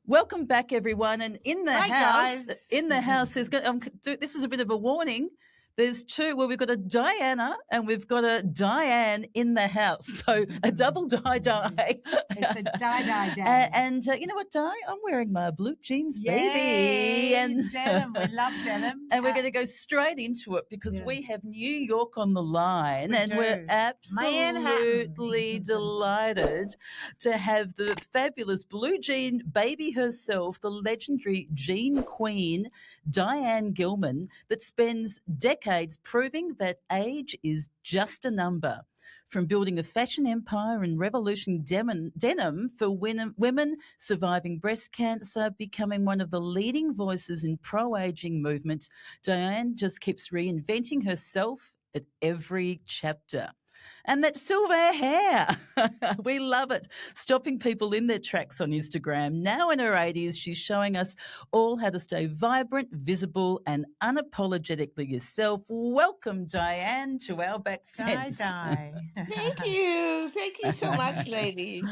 Welcome back, everyone. And in the Hi, house, guys. there's this is a bit of a warning. There's two. Well, we've got a Diana and we've got a Diane in the house. So a double die. It's a die day. And you know what, Di? I'm wearing my blue jeans, Yay, baby. And denim. We love denim. And we're going to go straight into it because we have New York on the line, we're absolutely delighted to have the fabulous blue jean baby herself, the legendary jean queen, Diane Gilman, that spends decades proving that age is just a number. From building a fashion empire and revolutioning denim for women surviving breast cancer, becoming one of the leading voices in pro-aging movement, Diane just keeps reinventing herself at every chapter. And that silver hair, we love it. Stopping people in their tracks on Instagram. Now in her 80s, she's showing us all how to stay vibrant, visible, and unapologetically yourself. Welcome, Diane, to our back fence. Thank you. Thank you so much, ladies.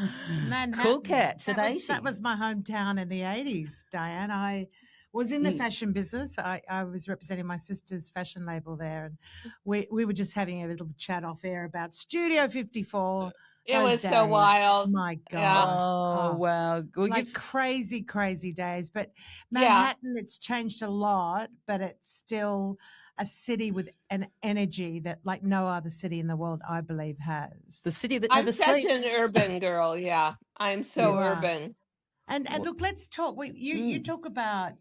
Manhattan. Cool cat at 80. That was my hometown in the 80s, Diane. I was in the fashion business. I was representing my sister's fashion label there. And we were just having a little chat off air about Studio 54. It was days. So wild. My God. Yeah. Wow. Well, like crazy, crazy days. But Manhattan, it's changed a lot, but it's still a city with an energy that like no other city in the world, I believe, has. The city that I'm never such sleeps. an urban girl. Yeah. I'm so urban. And look, let's talk. You talk about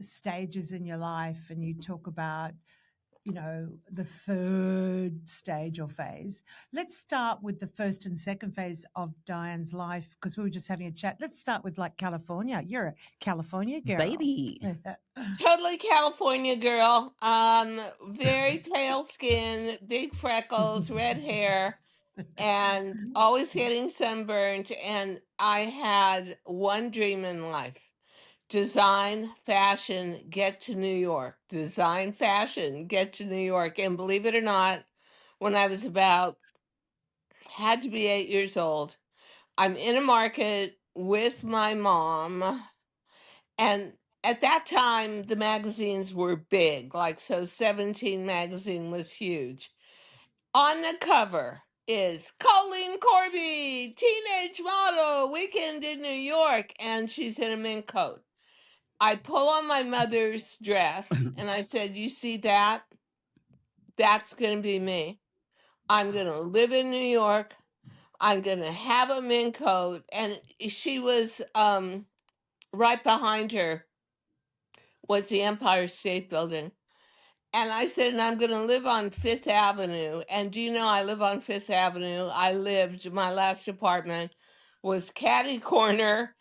stages in your life, and you talk about, you know, the third stage or phase. Let's start with the first and second phase of Diane's life, because we were just having a chat. Let's start with like California. You're a California girl. Baby. Totally California girl. Very pale skin, big freckles, red hair, and always getting sunburned. And I had one dream in life. Design, fashion, get to New York. Design, fashion, get to New York. And believe it or not, when I was had to be 8 years old, I'm in a market with my mom. And at that time, the magazines were big. Like, so 17 magazine was huge. On the cover is Colleen Corby, teenage model, weekend in New York. And she's in a mink coat. I pull on my mother's dress and I said, you see that? That's going to be me. I'm going to live in New York. I'm going to have a mink coat. And she was right behind her was the Empire State Building. And I said, and I'm going to live on Fifth Avenue. And do you know, I live on Fifth Avenue. My last apartment was catty corner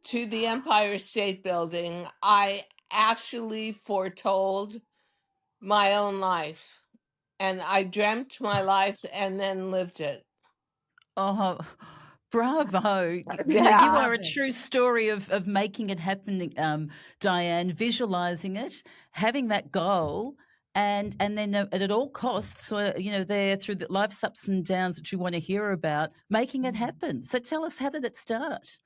to the Empire State Building. I actually foretold my own life, and I dreamt my life and then lived it. Oh, bravo. You are a true story of making it happen, Diane, visualizing it, having that goal, and then at all costs, there through the life's ups and downs that you want to hear about, making it happen. So tell us, how did it start?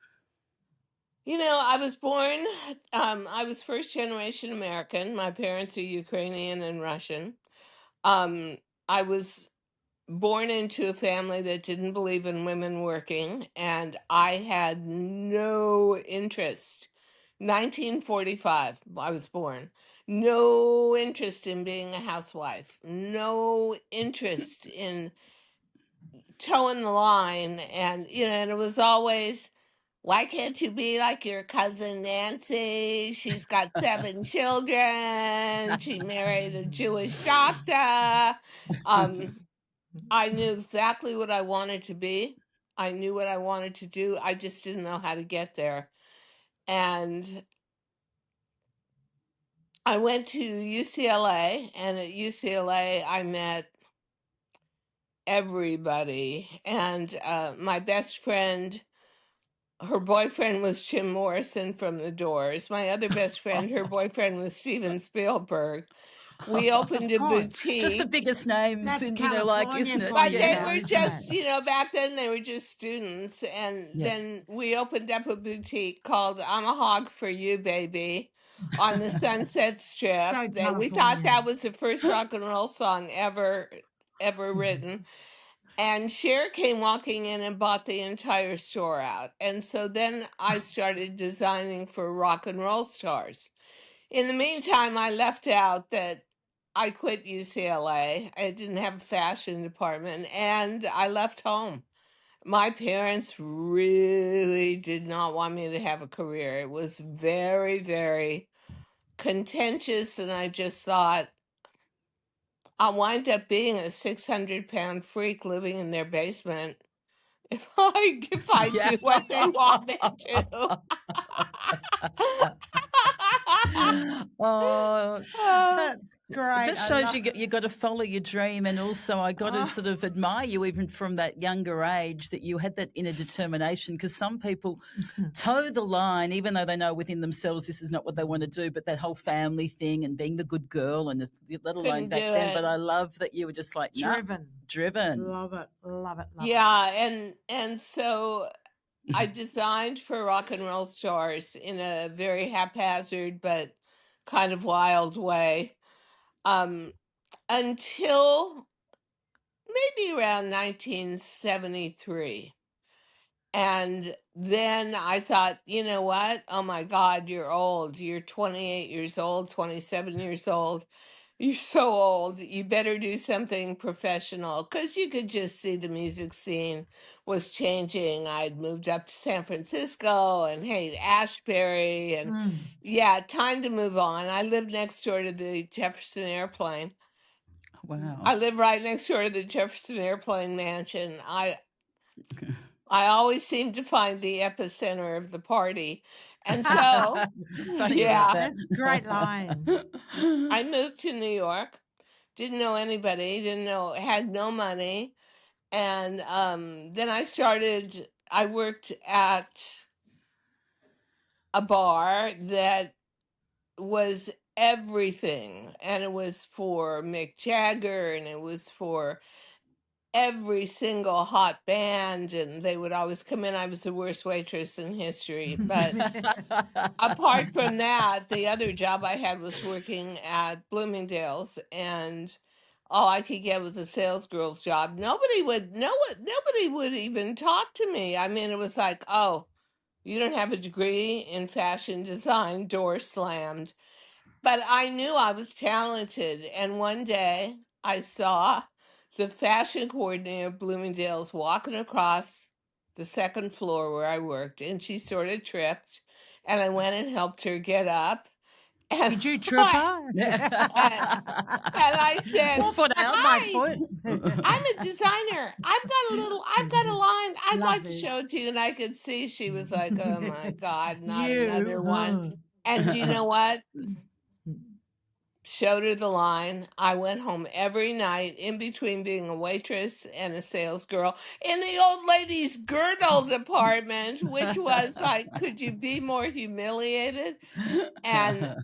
You know, I was born, I was first generation American. My parents are Ukrainian and Russian. I was born into a family that didn't believe in women working, and I had no interest. 1945, I was born. No interest in being a housewife. No interest in towing the line. And, and it was always, why can't you be like your cousin Nancy? She's got 7 children. She married a Jewish doctor. I knew exactly what I wanted to be. I knew what I wanted to do. I just didn't know how to get there. And I went to UCLA, and at UCLA, I met everybody. And my best friend, her boyfriend was Jim Morrison from The Doors. My other best friend, her boyfriend was Steven Spielberg. We opened a boutique. Just the biggest names, That's in, California isn't it? But yeah, they were just, back then they were just students. And Yeah. then we opened up a boutique called I'm a Hog for You, Baby, on the Sunset Strip. So That we thought that was the first rock and roll song ever written. And Cher came walking in and bought the entire store out. And so then I started designing for rock and roll stars. In the meantime, I left out that I quit UCLA. I didn't have a fashion department, and I left home. My parents really did not want me to have a career. It was very, very contentious, and I just thought I'll wind up being a 600-pound freak living in their basement if I do what they want me to. That's great. It just shows you got to follow your dream, and also I got to sort of admire you even from that younger age that you had that inner determination, because some people toe the line even though they know within themselves this is not what they want to do, but that whole family thing and being the good girl and let alone back then. But I love that you were just like driven. Love it. Yeah, and so I designed for rock and roll stars in a very haphazard but kind of wild way, until maybe around 1973. And then I thought, you know what? Oh my God, you're old. You're 28 years old, 27 years old. You're so old. You better do something professional, because you could just see the music scene was changing. I'd moved up to San Francisco and Ashbury, and time to move on. I lived next door to the Jefferson Airplane. Wow. I live right next door to the Jefferson Airplane mansion. I always seem to find the epicenter of the party. And so, that's a great line. I moved to New York, didn't know anybody, had no money. And then I worked at a bar that was everything. And it was for Mick Jagger, and it was for every single hot band, and they would always come in. I was the worst waitress in history. But apart from that, the other job I had was working at Bloomingdale's, and all I could get was a sales girl's job. Nobody would even talk to me. I mean, it was like, oh, you don't have a degree in fashion design, door slammed. But I knew I was talented, and one day I saw the fashion coordinator of Bloomingdale's walking across the second floor where I worked, and she sort of tripped, and I went and helped her get up. And did you trip her? And I said, that's my foot. I'm a designer. I've got a line I'd like to show it to you. And I could see she was like, oh my God, not another one. And do you know what? Showed her the line. I went home every night in between being a waitress and a sales girl in the old ladies' girdle department, which was like, could you be more humiliated? And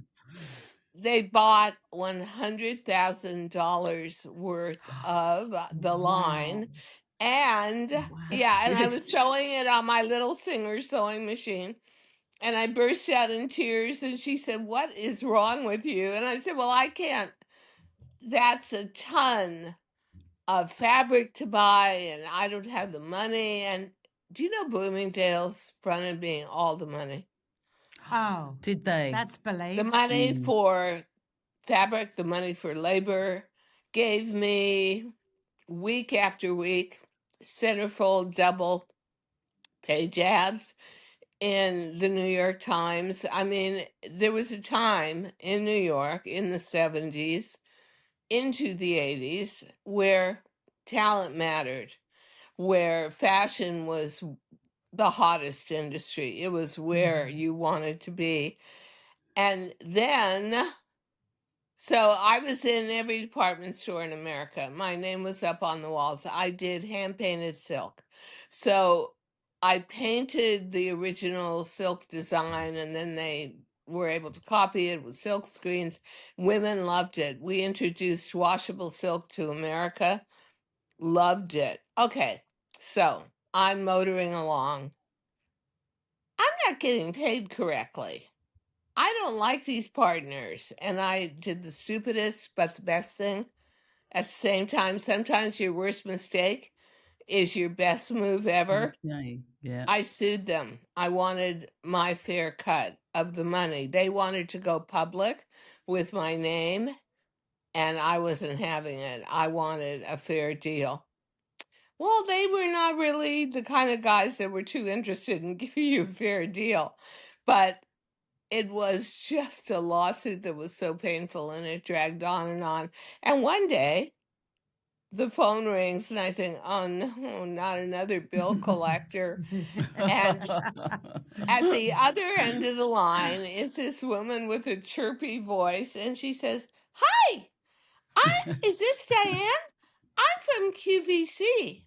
they bought $100,000 worth of the line. And and I was sewing it on my little Singer sewing machine. And I burst out in tears, and she said, what is wrong with you? And I said, well, I can't. That's a ton of fabric to buy, and I don't have the money. And do you know Bloomingdale's fronted me all the money? Oh. Did they? That's belief. The money for fabric, the money for labor, gave me week after week centerfold double page ads in the New York Times. I mean, there was a time in New York in the 70s into the 80s where talent mattered, where fashion was the hottest industry. It was where you wanted to be. And then, so I was in every department store in America. My name was up on the walls. I did hand-painted silk. So I painted the original silk design, and then they were able to copy it with silk screens. Women loved it. We introduced washable silk to America. Loved it. Okay, so I'm motoring along. I'm not getting paid correctly. I don't like these partners. And I did the stupidest but the best thing. At the same time, sometimes your worst mistake is your best move ever. Okay. Yeah. I sued them. I wanted my fair cut of the money. They wanted to go public with my name, and I wasn't having it. I wanted a fair deal. Well, they were not really the kind of guys that were too interested in giving you a fair deal. But it was just a lawsuit that was so painful, and it dragged on and on. And one day, the phone rings, and I think, oh no, not another bill collector. And at the other end of the line is this woman with a chirpy voice, and she says, "Hi, is this Diane? I'm from QVC.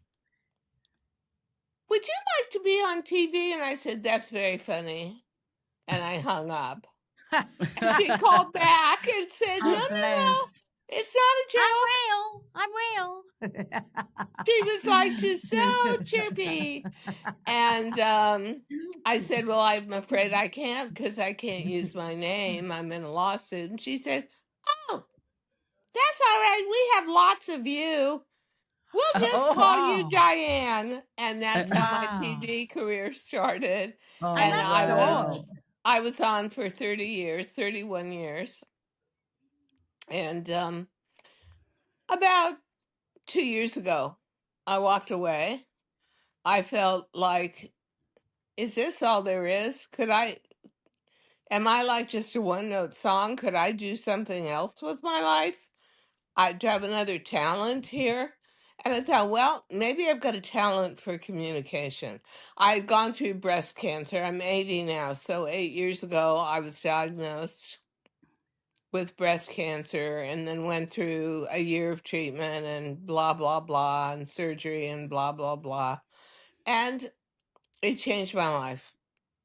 Would you like to be on TV?" And I said, "That's very funny." And I hung up. And she called back and said, no, it's not a joke. I'm real. She was like just so chirpy. And I said, well, I'm afraid I can't because I can't use my name. I'm in a lawsuit. And she said, oh, that's all right. We have lots of you. We'll just call you Diane. And that's how my TV career started. Oh, and that's I was on for 31 years. And about 2 years ago, I walked away. I felt like, is this all there is? Am I like just a one-note song? Could I do something else with my life? I have another talent here. And I thought, well, maybe I've got a talent for communication. I had gone through breast cancer. I'm 80 now. So 8 years ago, I was diagnosed with breast cancer and then went through a year of treatment and blah, blah, blah, and surgery and blah, blah, blah. And it changed my life.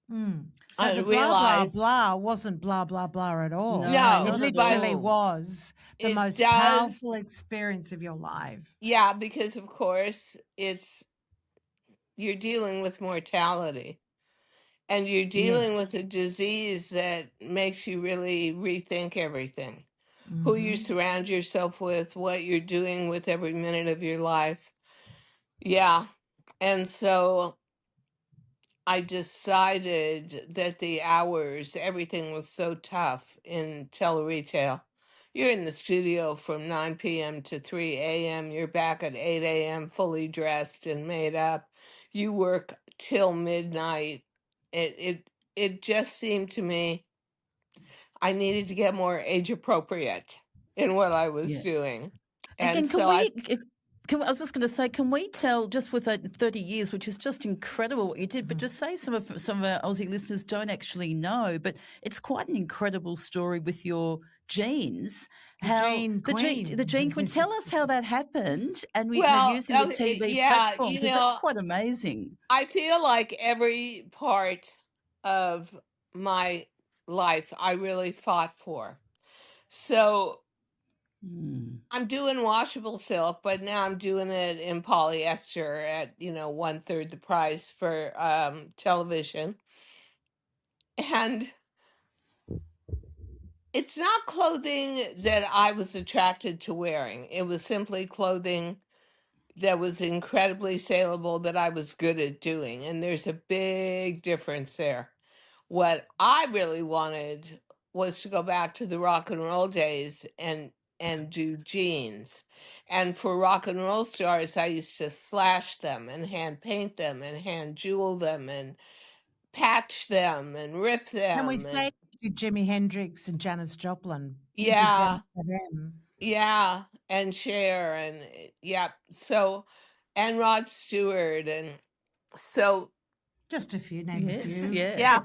So I the realized, blah, blah, blah wasn't blah, blah, blah at all. No, it literally was the most powerful experience of your life. Yeah, because of course you're dealing with mortality. And you're dealing with a disease that makes you really rethink everything. Who you surround yourself with, what you're doing with every minute of your life. Yeah. And so I decided that the hours, everything was so tough in tele-retail. You're in the studio from 9 p.m. to 3 a.m. You're back at 8 a.m. fully dressed and made up. You work till midnight. It just seemed to me I needed to get more age appropriate in what I was doing. And so I was just going to say, can we tell, just with 30 years, which is just incredible what you did, but just say some of our Aussie listeners don't actually know, but it's quite an incredible story with your jeans. The Gene Queen. Tell us how that happened, and we're using the TV platform, because that's quite amazing. I feel like every part of my life I really fought for. So I'm doing washable silk, but now I'm doing it in polyester at 1/3 the price for television. And it's not clothing that I was attracted to wearing. It was simply clothing that was incredibly saleable that I was good at doing. And there's a big difference there. What I really wanted was to go back to the rock and roll days and do jeans. And for rock and roll stars, I used to slash them and hand paint them and hand jewel them and patch them and rip them. Can we say Jimi Hendrix and Janice Joplin? Yeah. For them. Yeah. And Cher and So, and Rod Stewart. And so, just a few, name a few. Yeah.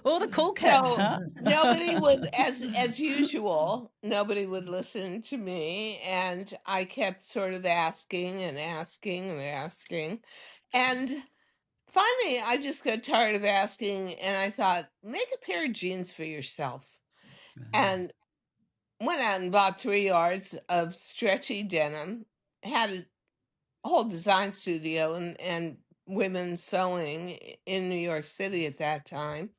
All the cool cats, huh? Nobody would, as usual, nobody would listen to me. And I kept sort of asking and asking and asking. And finally, I just got tired of asking, and I thought, make a pair of jeans for yourself. And went out and bought 3 yards of stretchy denim, had a whole design studio and women's sewing in New York City at that time.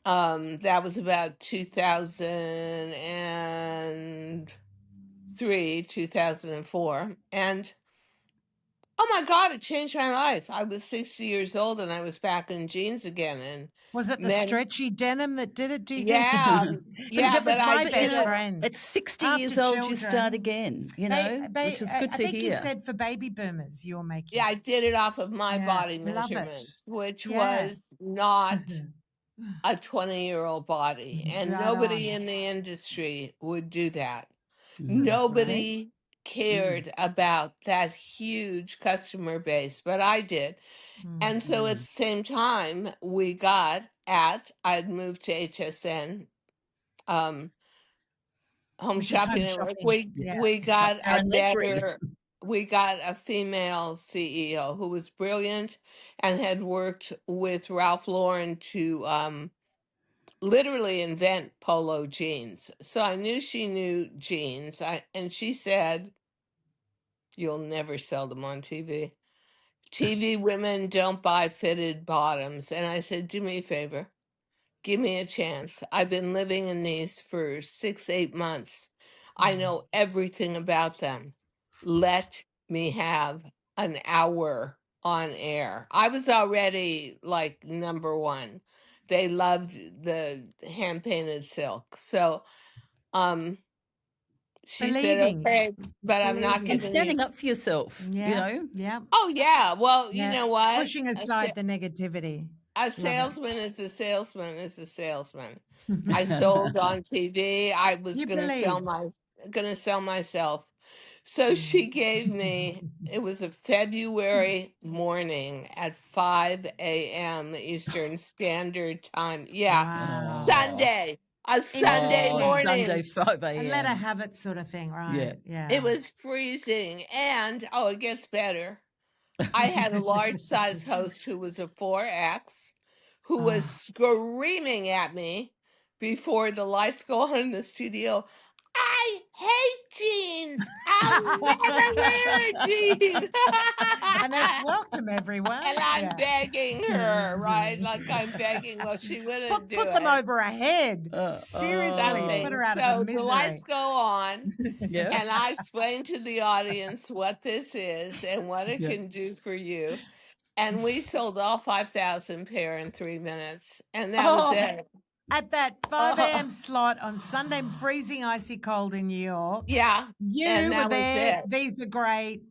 That was about 2003, 2004. And oh my God, it changed my life. I was 60 years old and I was back in jeans again. And was it the men, stretchy denim that did it, do you yeah, think? yeah, It was but I my did best it. friend. At 60 After years old, you children, start again, you know, which is good I to think you hear. said for baby boomers you were making. Yeah, I did it off of my Yeah, body love it. measurements, which Yeah. was not a 20-year-old body. And Right nobody on. in the industry would do that. Exactly. Nobody cared about that huge customer base, but I did. And so at the same time, I'd moved to HSN, Home Which is Shopping home Network. shopping. We got a Aaron Legri. better, we got a female CEO who was brilliant and had worked with Ralph Lauren to literally invent polo jeans. So I knew she knew jeans. And she said, you'll never sell them on TV. TV women don't buy fitted bottoms. And I said, do me a favor. Give me a chance. I've been living in these for 6-8 months. I know everything about them. Let me have an hour on air. I was already like number one. They loved the hand painted silk. So she said, okay, but I'm not Believing. And giving you. standing up for yourself, you Yeah. know. Yeah. Oh, yeah. Well, you Yeah. know what? Pushing aside the negativity. A it. salesman is a salesman is a salesman. I sold on TV. I was You gonna sell myself. So she gave me, it was a February morning at 5 a.m. Eastern Standard Time. Yeah. Wow. Sunday. A Sunday Interesting. morning. Sunday 5 a.m. And let her have it sort of thing, right? Yeah. It was freezing. And it gets better. I had a large size host who was a 4X who was screaming at me before the lights go on in the studio. I hate jeans. I'll never wear a jean. And that's welcome, everyone. And I'm begging her, right? Like I'm begging. Well, she wouldn't do it. Put them over her head. Seriously, Something. put her out of her So misery. the lights go on, Yeah. and I explained to the audience what this is and what it can do for you. And we sold all 5,000 pair in 3 minutes, and that was it. At that 5 a.m. slot on Sunday, freezing icy cold in New York. Yeah. You and were that was there. it. These are great.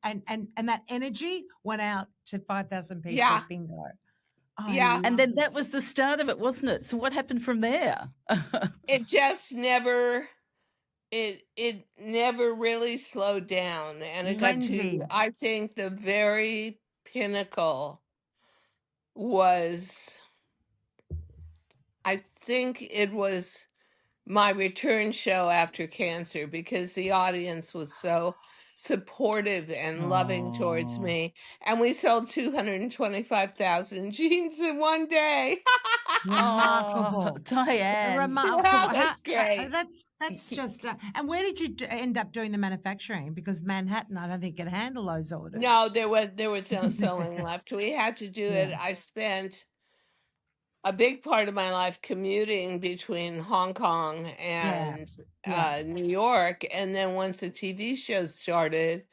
And that energy went out to 5,000 people. Yeah. Bingo. Yeah. And then that was the start of it, wasn't it? So what happened from there? It just never, it never really slowed down. And it got to, Frenzied. I think the very pinnacle was, I think it was my return show after cancer because the audience was so supportive and loving towards me. And we sold 225,000 jeans in one day. Remarkable. Diane. Remarkable. Wow, that's great. That's just. And where did you end up doing the manufacturing? Because Manhattan, I don't think can handle those orders. No, there was no sewing left. We had to do it. I spent a big part of my life commuting between Hong Kong and New York. And then once the TV show started,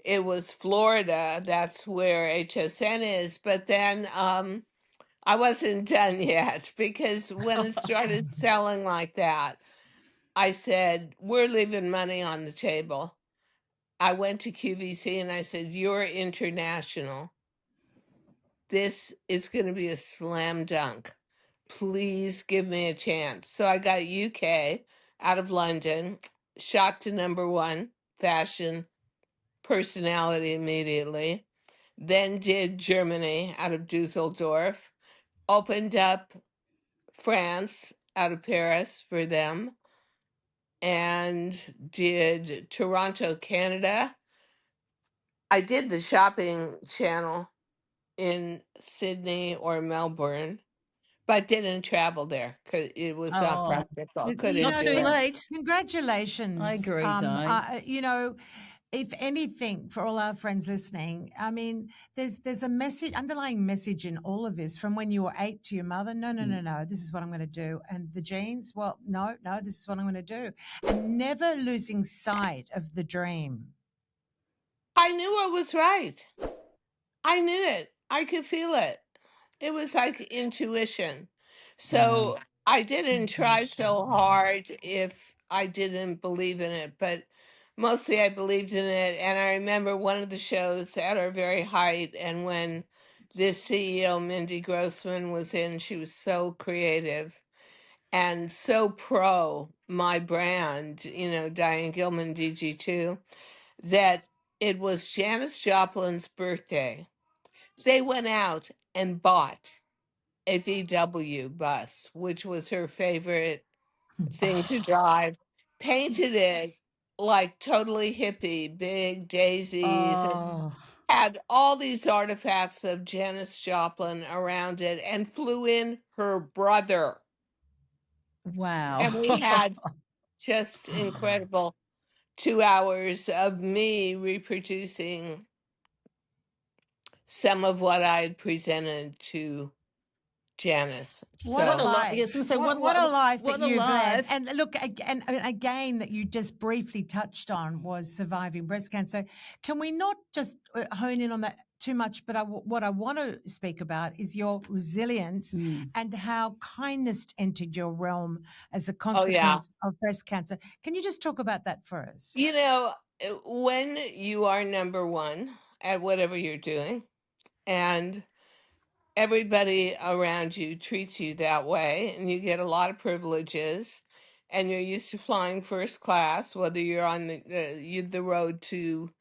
it was Florida. That's where HSN is. But then I wasn't done yet because when it started selling like that, I said, we're leaving money on the table. I went to QVC and I said, you're international. This is going to be a slam dunk. Please give me a chance. So I got UK out of London, shot to #1 fashion personality immediately. Then did Germany out of Dusseldorf. Opened up France out of Paris for them. And did Toronto, Canada. I did the shopping channel in Sydney or Melbourne, but didn't travel there because it was not practical. Couldn't not too late. Congratulations. I agree, Di. You know, if anything, for all our friends listening, I mean, there's a message, underlying message in all of this from when you were 8 to your mother. No, this is what I'm going to do. And the jeans, well, no, this is what I'm going to do. And never losing sight of the dream. I knew I was right. I knew it. I could feel it. It was like intuition. So I didn't try so hard if I didn't believe in it, but mostly I believed in it. And I remember one of the shows at our very height, and when this CEO, Mindy Grossman, was in, she was so creative and so pro my brand, Diane Gilman, DG2, that it was Janice Joplin's birthday. They went out and bought a VW bus, which was her favorite thing to drive, painted it like totally hippie, big daisies, and had all these artifacts of Janice Joplin around it, and flew in her brother. Wow. And we had just incredible 2 hours of me reproducing some of what I had presented to Janice. What a life! Yes, so what a life that you've led. And look, again, that you just briefly touched on was surviving breast cancer. Can we not just hone in on that too much? But what I want to speak about is your resilience and how kindness entered your realm as a consequence of breast cancer. Can you just talk about that for us? When you are number one at whatever you're doing, and everybody around you treats you that way, and you get a lot of privileges, and you're used to flying first class, whether you're on the road to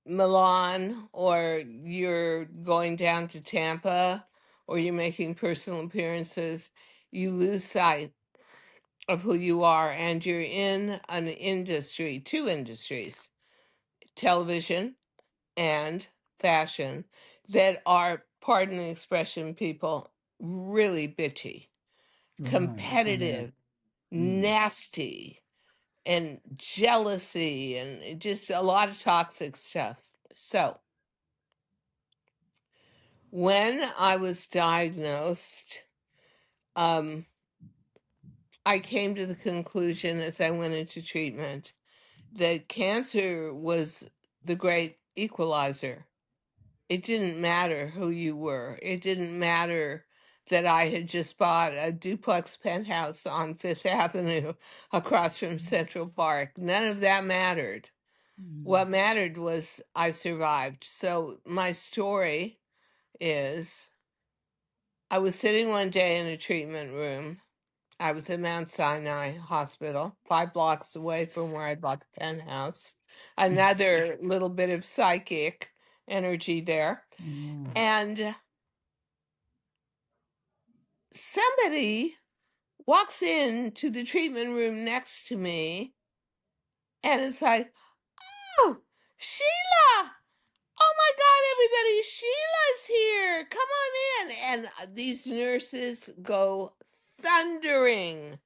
Milan, or you're going down to Tampa, or you're making personal appearances, you lose sight of who you are, and you're in an industry, two industries, television and fashion, that are, pardon the expression, people, really bitchy, competitive, nasty, and jealousy, and just a lot of toxic stuff. So when I was diagnosed, I came to the conclusion as I went into treatment that cancer was the great equalizer. It didn't matter who you were. It didn't matter that I had just bought a duplex penthouse on Fifth Avenue across from Central Park. None of that mattered. What mattered was I survived. So my story is, I was sitting one day in a treatment room. I was at Mount Sinai Hospital, 5 blocks away from where I bought the penthouse. Another little bit of psychic energy there. And somebody walks into the treatment room next to me, and it's like, "Oh, Sheila! Oh my God, everybody, Sheila's here. Come on in." And these nurses go thundering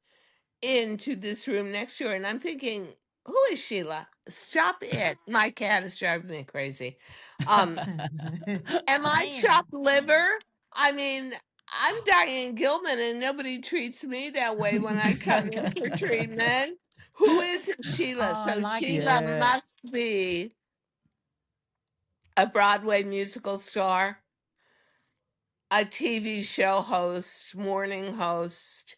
into this room next to her, and I'm thinking, who is Sheila? Stop it. My cat is driving me crazy. Am I chopped liver? I mean, I'm Diane Gilman, and nobody treats me that way when I come in for treatment. Who is Sheila? So Sheila must be a Broadway musical star, a TV show host, morning host,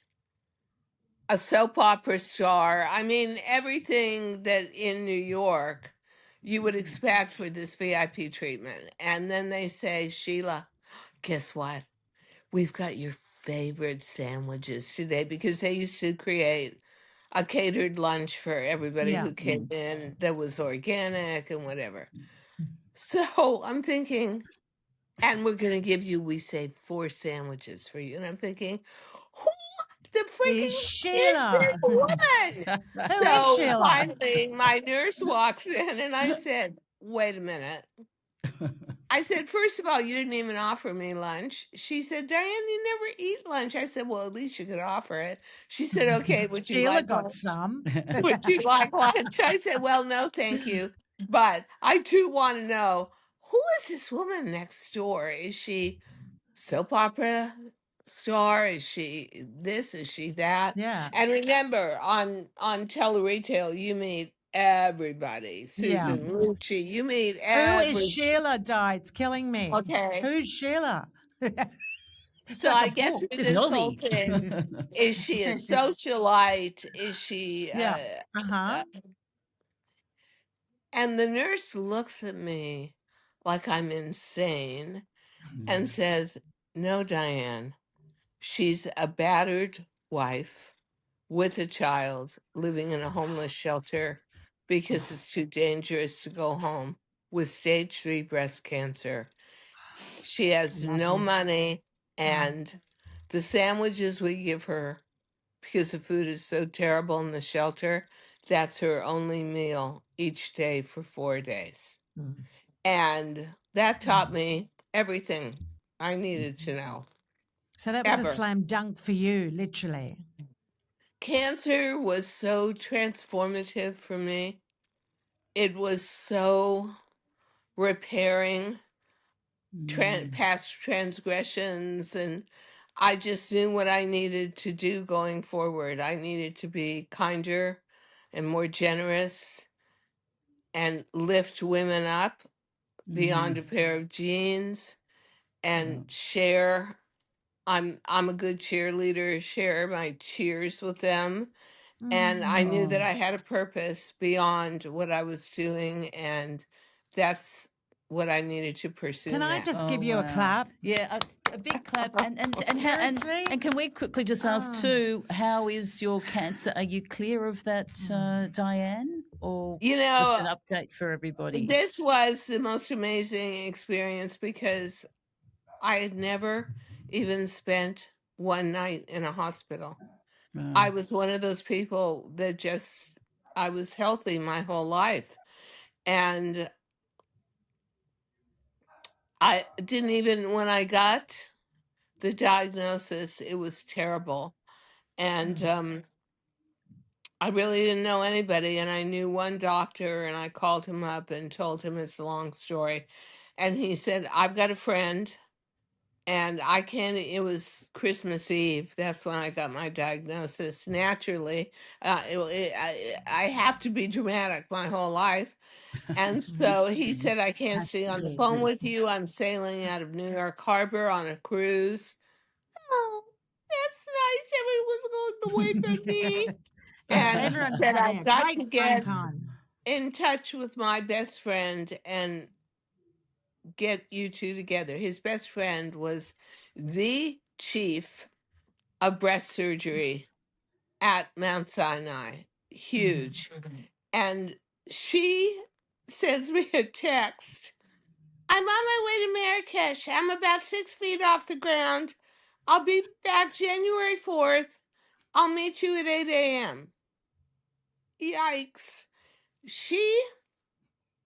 a soap opera star. I mean, everything that in New York you would expect for this VIP treatment. And then they say, "Sheila, guess what? We've got your favorite sandwiches today," because they used to create a catered lunch for everybody who came in that was organic and whatever. So I'm thinking, and we're going to give you, we say, 4 sandwiches for you. And I'm thinking, who the freaking is this woman? So finally, my nurse walks in, and I said, "Wait a minute. I said, first of all, you didn't even offer me lunch. She said, Diane, you never eat lunch. I said, well, at least you could offer it. She said, okay, would you Sheila like got lunch? some. Would you like lunch? I said, well, no, thank you. But I do want to know, who is this woman next door? Is she soap opera star? Is she this? Is she that? Yeah. And remember, on Tele-Retail, you meet everybody. Susan Lucci, you meet Who is every. Sheila, Di? It's killing me. Okay. Who's Sheila? It's So like I a get book. through She's an this whole Aussie. thing. Is she a socialite? Is she Yeah. and the nurse looks at me like I'm insane and says, no, Diane, she's a battered wife with a child living in a homeless shelter because it's too dangerous to go home with stage 3 breast cancer. She has no money, and the sandwiches we give her, because the food is so terrible in the shelter, that's her only meal each day for 4 days. And that taught me everything I needed to know. So that was a slam dunk for you, literally. Cancer was so transformative for me. It was so repairing past transgressions, and I just knew what I needed to do going forward. I needed to be kinder and more generous and lift women up beyond a pair of jeans and share. I'm a good cheerleader, share my cheers with them. And I knew that I had a purpose beyond what I was doing, and that's what I needed to pursue. Can I just give you a clap? Yeah, a big clap. And can we quickly just ask too, how is your cancer? Are you clear of that, Diane? Or just an update for everybody? This was the most amazing experience because I had never even spent one night in a hospital. I was one of those people that I was healthy my whole life. And I didn't even, when I got the diagnosis, it was terrible. And I really didn't know anybody. And I knew one doctor, and I called him up and told him it's a long story. And he said, I've got a friend. And it was Christmas Eve. That's when I got my diagnosis. Naturally, I have to be dramatic my whole life. And so he said, I can't stay on the phone with you. I'm sailing out of New York Harbor on a cruise. Oh, that's nice. Everyone's going to wave at me. And Everyone's said, having I've a got great to get time. in touch with my best friend and get you two together. His best friend was the chief of breast surgery at Mount Sinai. Huge. And she sends me a text. I'm on my way to Marrakesh. I'm about 6 feet off the ground. I'll be back January 4th. I'll meet you at 8 a.m. Yikes. She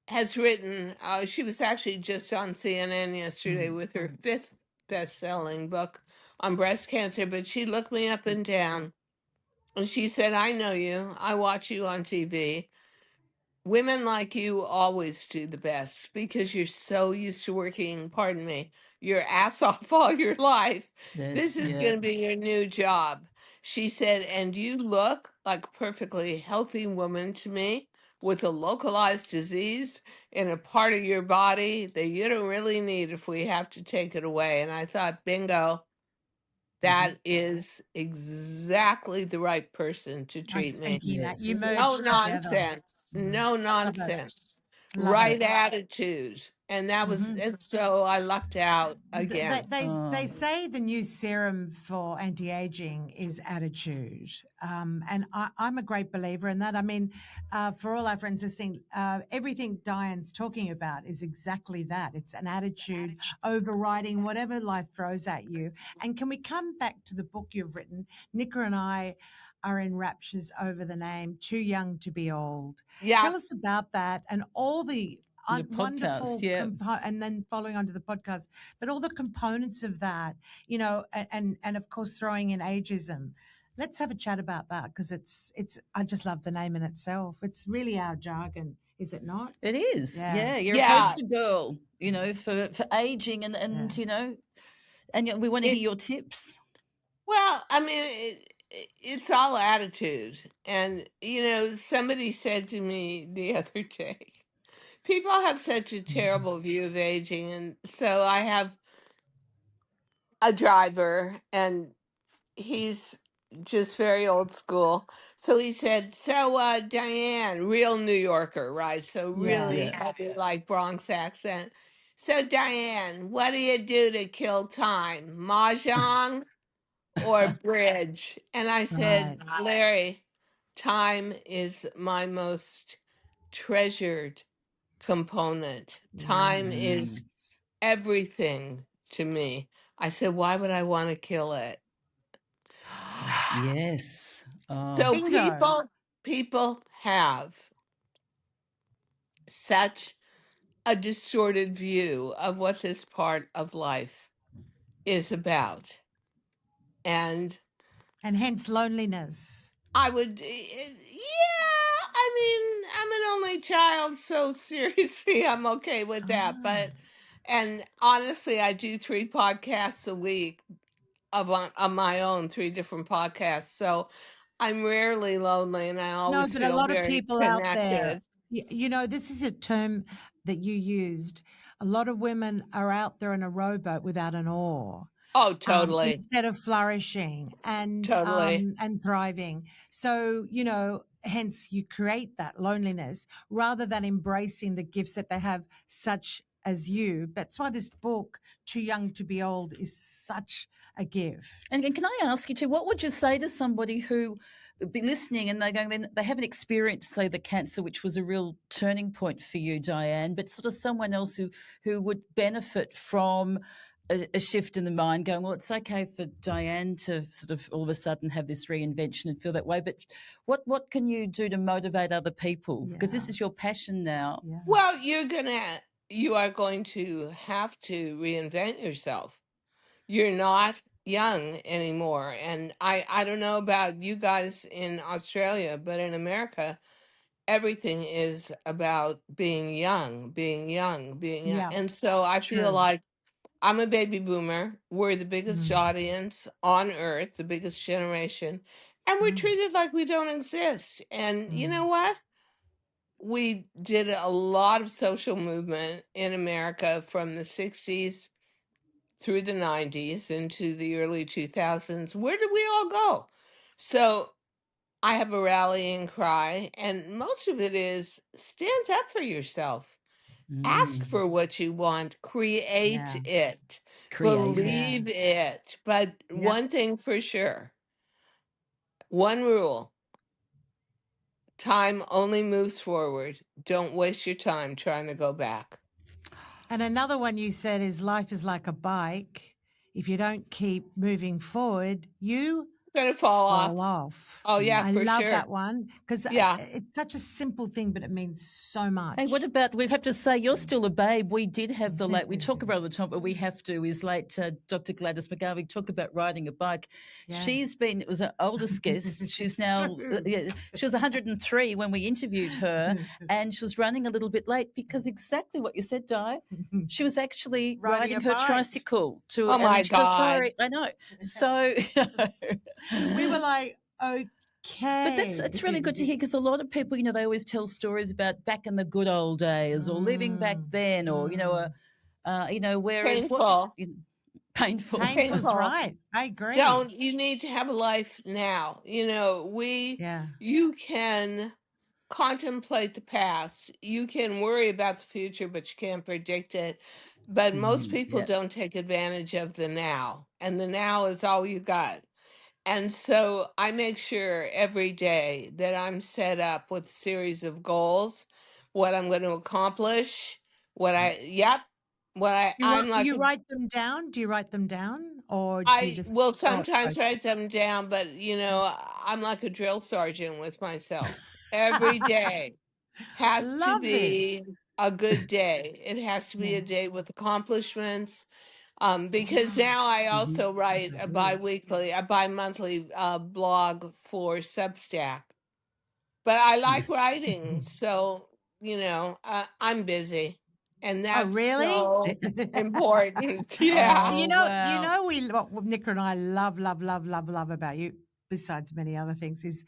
has written, she was actually just on CNN yesterday with her 5th best-selling book on breast cancer, but she looked me up and down, and she said, I know you. I watch you on TV. Women like you always do the best because you're so used to working, pardon me, your ass off all your life. This is going to be your new job. She said, and you look like a perfectly healthy woman to me with a localized disease in a part of your body that you don't really need if we have to take it away. And I thought, bingo. That is exactly the right person to treat me. No nonsense. No nonsense. Right attitude. And that was, and so I lucked out again. They say the new serum for anti-aging is attitude. And I'm a great believer in that. I mean, for all our friends listening, everything Diane's talking about is exactly that. It's an attitude overriding whatever life throws at you. And can we come back to the book you've written? Nicola and I are in raptures over the name Too Young to Be Old. Yeah. Tell us about that and all the wonderful and then following onto the podcast, but all the components of that, and of course throwing in ageism. Let's have a chat about that, because it's I just love the name in itself. It's really our jargon, is it not? It is. Yeah. You're a poster girl, for aging and and we want to hear your tips. Well, I mean, it's all attitude. And, somebody said to me the other day, people have such a terrible view of aging. And so I have a driver, and he's just very old school. So he said, so Diane, real New Yorker, right? So really heavy, like Bronx accent. So Diane, what do you do to kill time? Mahjong or bridge? And I said, Larry, time is my most treasured component. Time is everything to me. I said, why would I want to kill it? Yes. So people have such a distorted view of what this part of life is about. And hence loneliness. I would, I mean, I'm an only child, so seriously, I'm okay with that. And honestly, I do 3 podcasts a week on my own, 3 different podcasts. So I'm rarely lonely, and I always feel a lot very of people connected. out there. This is a term that you used. A lot of women are out there in a rowboat without an oar. Oh, totally. Instead of flourishing and thriving. So, hence you create that loneliness rather than embracing the gifts that they have, such as you. That's why this book, Too Young to Be Old, is such a gift. And can I ask you too, what would you say to somebody who would be listening and they haven't experienced, say, the cancer, which was a real turning point for you, Diane, but sort of someone else who would benefit from a shift in the mind, going, well, it's okay for Diane to sort of all of a sudden have this reinvention and feel that way, but what can you do to motivate other people? Because this is your passion now. Yeah. Well, you are going to have to reinvent yourself. You're not young anymore. And I don't know about you guys in Australia, but in America, everything is about being young. Yeah, and so I feel like I'm a baby boomer. We're the biggest audience on earth, the biggest generation, and we're treated like we don't exist. And you know what? We did a lot of social movement in America from the 60s through the 90s into the early 2000s. Where did we all go? So I have a rallying cry, and most of it is stand up for yourself. Ask for what you want. Create it. Believe it. But one thing for sure, one rule, time only moves forward. Don't waste your time trying to go back. And another one you said is life is like a bike. If you don't keep moving forward, you going to fall off. Oh, yeah, I for love sure. that one, because it's such a simple thing, but it means so much. Hey, what about, we have to say, you're still a babe. We did have the late, we talk about it all the time, but we have to, is late Dr. Gladys McGarvey talk about riding a bike. She's been, it was our oldest guest. She's now, she was 103 when we interviewed her, and she was running a little bit late because exactly what you said, Di. She was actually riding her tricycle to. Oh my God! Sorry, I know. So we were like, okay. But it's really good to hear, because a lot of people, they always tell stories about back in the good old days or living back then, or whereas painful. Painful's right. I agree. You need to have a life now. You can contemplate the past. You can worry about the future, but you can't predict it. But most people don't take advantage of the now, and the now is all you got. And so I make sure every day that I'm set up with a series of goals, what I'm going to accomplish, you write them down? Do you write them down? Or do you just will sometimes write them down, but I'm like a drill sergeant with myself. Every day has to be a good day. It has to be a day with accomplishments. Because now I also write a bi-monthly blog for Substack. But I like writing, so I'm busy, and that's so important. Yeah. Oh, wow. What Nicola and I love about you, besides many other things, is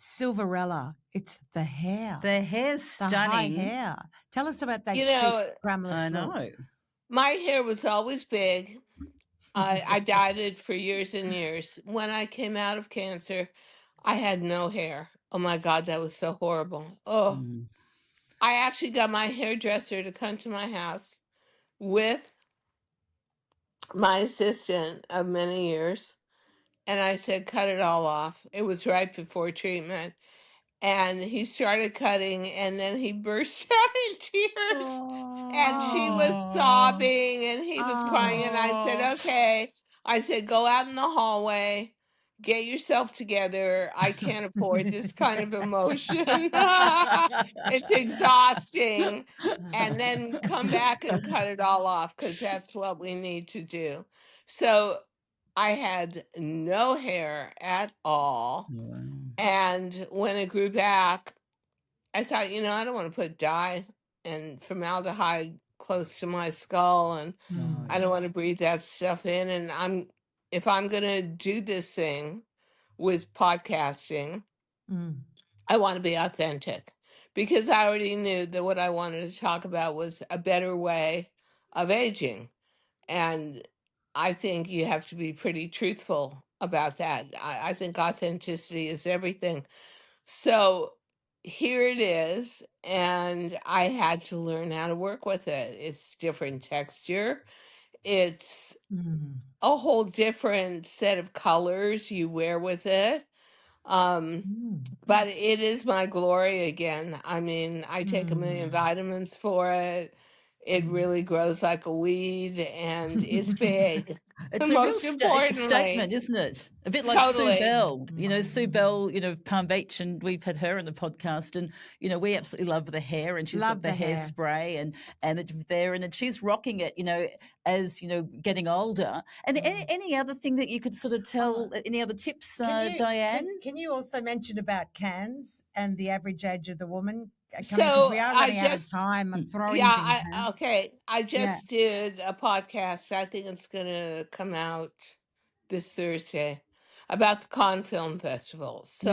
Silverella. It's the hair. The hair's The stunning. high hair. Tell us about that glamorous I look. know. My hair was always big. I dyed it for years and years. When I came out of cancer, I had no hair. Oh my God, that was so horrible. Oh, I actually got my hairdresser to come to my house with my assistant of many years. And I said, cut it all off. It was right before treatment. And he started cutting, and then he burst out in tears. And she was sobbing, and he was crying. And I said, okay. I said, go out in the hallway, get yourself together. I can't afford this kind of emotion. It's exhausting. And then come back and cut it all off, because that's what we need to do. So I had no hair at all. Wow. And when it grew back, I thought, I don't want to put dye and formaldehyde close to my skull, and I don't want to breathe that stuff in. And if I'm going to do this thing with podcasting, I want to be authentic, because I already knew that what I wanted to talk about was a better way of aging. And I think you have to be pretty truthful about that. I think authenticity is everything. So here it is, and I had to learn how to work with it. It's different texture. It's a whole different set of colors you wear with it. But it is my glory again. I mean, I take 1,000,000 vitamins for it. It really grows like a weed, and it's big. It's a Most real importantly. statement, isn't it? A bit like Totally. Sue Bell. Sue Bell, Palm Beach, and we've had her in the podcast, and we absolutely love the hair, and she's got the hairspray and it's there, and she's rocking it, as getting older. And any other thing that you could sort of tell? Any other tips, Diane? Can you also mention about cans and the average age of the woman? So because we are running out of time. I'm throwing things. Okay. I just did a podcast. I think it's going to come out this Thursday about the Cannes Film Festival. So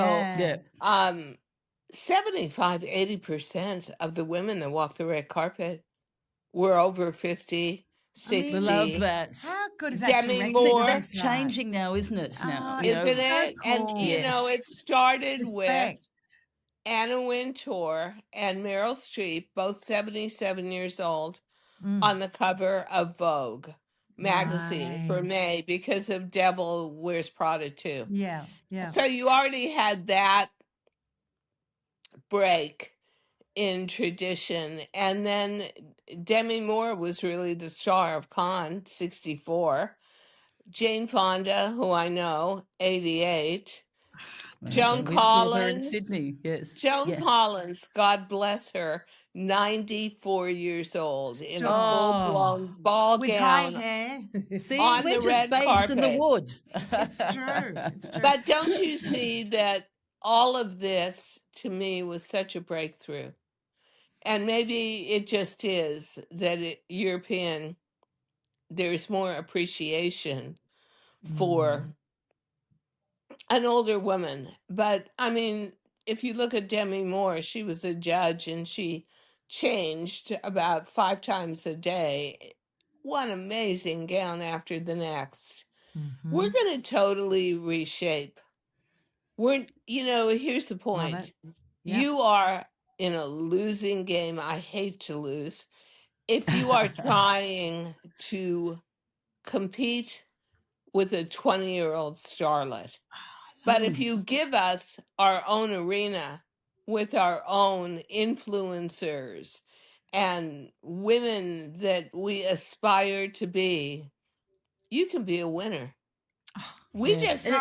75-80% of the women that walk the red carpet were over 50, 60. I love that. How good is that? Demi Moore. That's changing now, isn't it? Now, isn't it? So cool. And it started Respect. with Anna Wintour and Meryl Streep, both 77 years old, on the cover of Vogue magazine for May because of Devil Wears Prada 2. Yeah. So you already had that break in tradition. And then Demi Moore was really the star of Cannes, 64. Jane Fonda, who I know, 88. Joan Collins. In Sydney, yes. Joan Collins, God bless her, 94 years old in a full-blown ball with gown. high hair. See, on we're the just red babes carpet. in the wood. It's true. But don't you see that all of this, to me, was such a breakthrough? And maybe it just is that European, there's more appreciation for an older woman. But, I mean, if you look at Demi Moore, she was a judge and she changed about 5 times a day. One amazing gown after the next. We're going to totally reshape. Here's the point. You are in a losing game. I hate to lose. If you are trying to compete with a 20-year-old starlet. But if you give us our own arena with our own influencers and women that we aspire to be, you can be a winner. We just think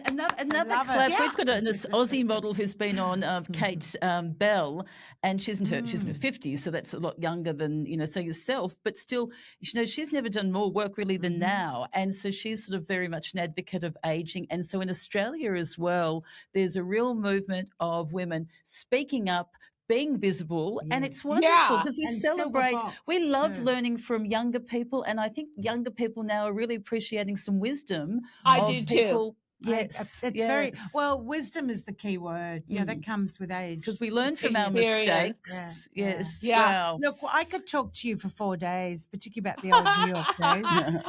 another clap. it. We've got an Aussie model who's been on, Kate Bell, and she's in her 50s, so that's a lot younger than so yourself. But still, she's never done more work really than now, and so she's sort of very much an advocate of aging. And so in Australia as well, there's a real movement of women speaking up, being visible, and it's wonderful because we celebrate. We love learning from younger people, and I think younger people now are really appreciating some wisdom. I do people. too. Yes, it's very well. Wisdom is the key word. Yeah, that comes with age because we learn from our mistakes. Yes. Wow. Look, I could talk to you for 4 days, particularly about the old New York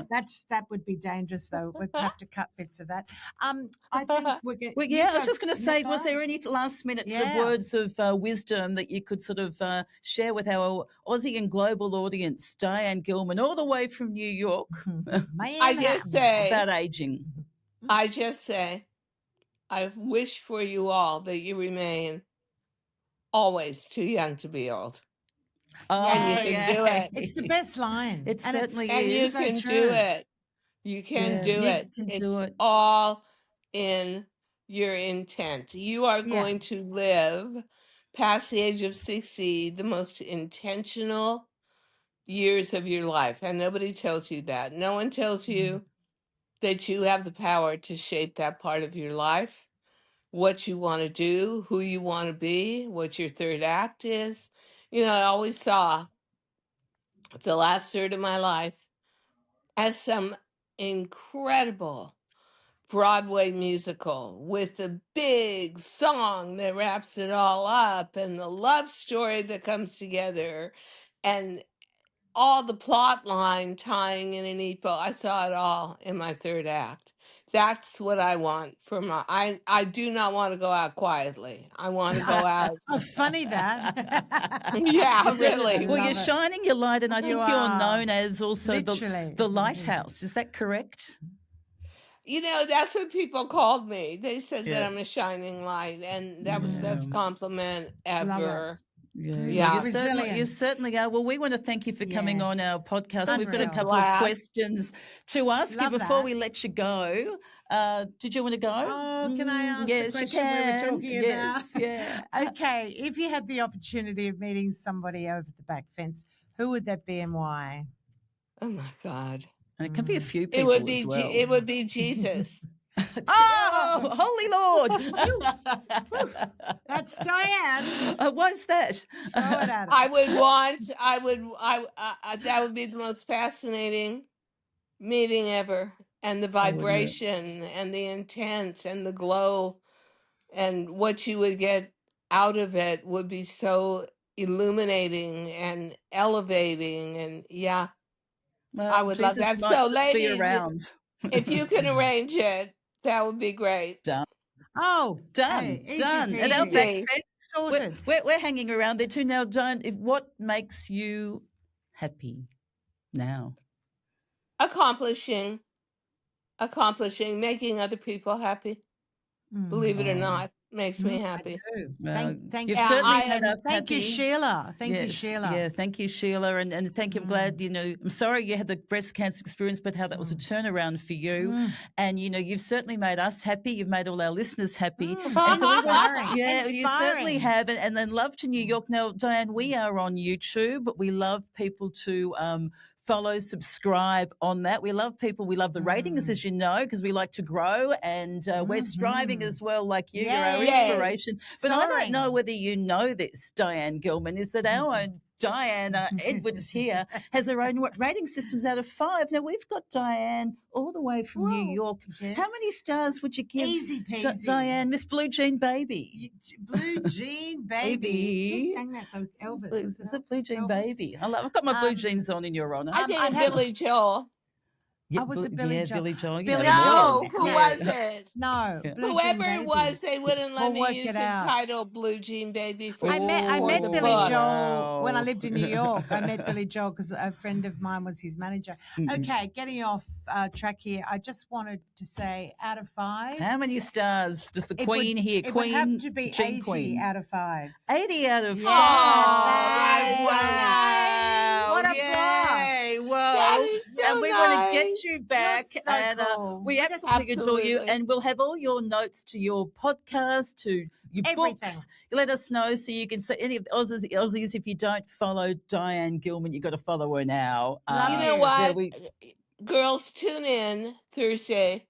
days. That would be dangerous, though. We'd have to cut bits of that. I think we're getting. Well, I was just going to say, was there any last minute sort of words of wisdom that you could sort of share with our Aussie and global audience, Diane Gilman, all the way from New York? I just say about aging. I just say, I wish for you all that you remain always too young to be old. And you can do it. It's the best line. It certainly is. And you can do it. You can do it. It's all in your intent. You are going to live past the age of 60, the most intentional years of your life. And nobody tells you that. No one tells you that you have the power to shape that part of your life, what you want to do, who you want to be, what your third act is. I always saw the last third of my life as some incredible Broadway musical with a big song that wraps it all up and the love story that comes together and all the plot line tying in a neat bow. I saw it all in my third act. That's what I want for my. I do not want to go out quietly. I want to go out. Oh, funny that. Yeah, really. Well, you're shining your light, and I think you're known as also the lighthouse. Is that correct? That's what people called me. They said that I'm a shining light, and that was the best compliment ever. Yeah. You certainly are. Well, we want to thank you for coming on our podcast. We've got a couple of questions to ask you before we let you go. Did you want to go? Oh, can I ask the question we were talking about? Yeah. Okay. If you had the opportunity of meeting somebody over the back fence, who would that be and why? Oh, my God. And it can be a few people as well. It would be Jesus. Oh, Holy Lord. That's Diane. What's that? Throw it at us. That would be the most fascinating meeting ever. And the vibration and the intent and the glow and what you would get out of it would be so illuminating and elevating. And well, I would love that. So, ladies, if you can arrange it, that would be great. Done. Oh, done. Hey, done. Easy, and our back sorted. We're hanging around there too now. Diane, what makes you happy now? Accomplishing, making other people happy. Believe it or not, makes me happy. Thank you. Certainly made us thank happy. you, Sheila. Thank you, Sheila. Yeah, thank you, Sheila. And thank you. I'm glad, I'm sorry you had the breast cancer experience, but how that was a turnaround for you. And, you've certainly made us happy. You've made all our listeners happy. Inspiring. You certainly have. And then love to New York. Now, Diane, we are on YouTube, but we love people to follow, subscribe on that. We love people. We love the ratings, as you know, because we like to grow, and we're striving as well, like you. You're our inspiration. But I don't know whether you know this, Diane Gilman, is that our own Diane Edwards here has her own rating systems out of 5. Now, we've got Diane all the way from New York. Yes. How many stars would you give Easy peasy. Diane, Miss Blue Jean Baby? Blue Jean Baby. Who sang that? So Elvis. Is it Blue Jean Baby? I've got my blue jeans on in your honour. I think Billy Joel. Was it Billy Joel? Billy Joel. No, who was it? No. Whoever it was, they wouldn't let me use the title Blue Jean Baby for I met Billy Joel when I lived in New York. I met Billy Joel because a friend of mine was his manager. Okay, getting off track here. I just wanted to say out of 5. How many stars does the Queen here? It Queen, would have to be Jean 80 Queen. out of 5. 80 out of 5. Oh, What a blast. That is so and we want to get nice. you back. so and cool. we We just- absolutely adore you. Absolutely. And we'll have all your notes to your podcast, to your Everything. books. You let us know so you can see any of the Aussies. If you don't follow Diane Gilman, you've got to follow her now. Love You you. know Yeah, what? Girls, tune in Thursday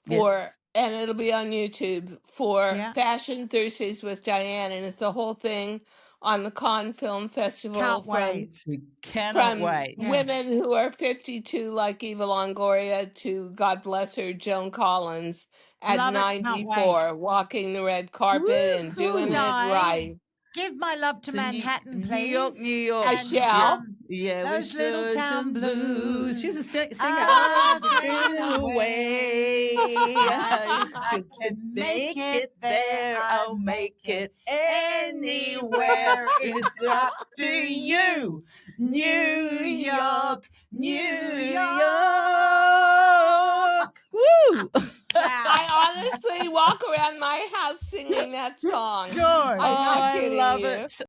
for, Yes. and it'll be on YouTube, for Yeah. Fashion Thursdays with Diane, and it's the whole thing on the Cannes Film Festival Can't from wait. We cannot from wait. Yeah. women who are 52 like Eva Longoria to, God bless her, Joan Collins at Love it. Can't 94, walking the red carpet and doing it Di, right. Give my love to To Manhattan, New please. York, New York. I And, shall. Yeah, those we little should. town blues. She's a singer. I've I've been been away. I can make it there. I'll make it anywhere. It's up to you. New York, New York. Woo! I honestly walk around my house singing that song. Good. I'm not I kidding love you. it.